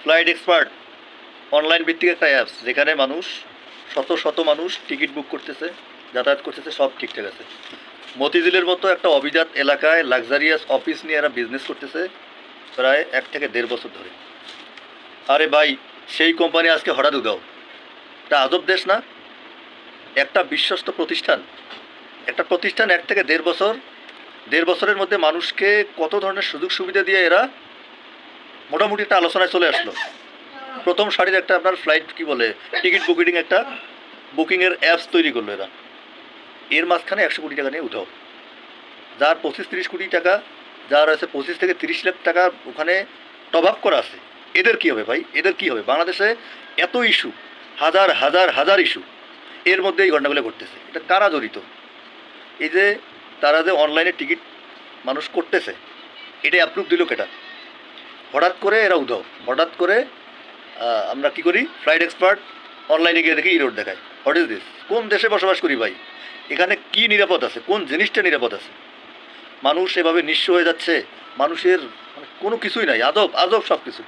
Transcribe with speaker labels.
Speaker 1: Flight expert online ভিত্তিক একটা apps, যেখানে মানুষ শত শত মানুষ টিকিট বুক করতেছে, যাতায়াত করতেছে, সব ঠিকঠাক আছে। মতিঝিলের মতো একটা অভিজাত এলাকায় লাক্সারিয়াস অফিস নিয়ে এরা বিজনেস করতেছে প্রায় 1 থেকে 1.5 বছর ধরে। আরে ভাই, সেই কোম্পানি আজকে হঠাৎ উদাও। এটা আজব দেশ না? একটা বিশ্বস্ত প্রতিষ্ঠান, একটা প্রতিষ্ঠান 1 থেকে 1.5 বছর, 1.5 বছরের মধ্যে মানুষকে কত ধরনের সুযোগ সুবিধা দিয়ে এরা মোটামুটি একটা আলোচনায় চলে আসলো। প্রথম সারির একটা আপনার ফ্লাইট কি বলে টিকিট বুকিং, একটা বুকিংয়ের অ্যাপস তৈরি করলো এরা। এর মাঝখানে 100 কোটি টাকা নিয়ে উঠাও। যার 25-30 কোটি টাকা, যার আছে 25 থেকে 30 লাখ টাকা ওখানে টপ আপ করা আছে, এদের কি হবে ভাই? এদের কি হবে? বাংলাদেশে এত ইস্যু, হাজার হাজার হাজার ইস্যু, এর মধ্যে এই ঘটনাগুলো ঘটতেছে। এটা কারা জড়িত? এই যে তারা যে অনলাইনে টিকিট মানুষ করতেছে, এটা অ্যাপ্রুভ দিল কেটা? হঠাৎ করে এরা উধাও। হঠাৎ করে আমরা কি করি, ফ্লাইট এক্সপার্ট অনলাইনে গিয়ে দেখি ইরোড দেখায়। What is this? কোন দেশে বসবাস করি ভাই? এখানে কি নিরাপদ আছে? কোন জিনিসটা নিরাপদ আছে? মানুষ এভাবে নিঃস্ব হয়ে যাচ্ছে, মানুষের মানে কোনো কিছুই নাই, আজব আজব সব কিছু।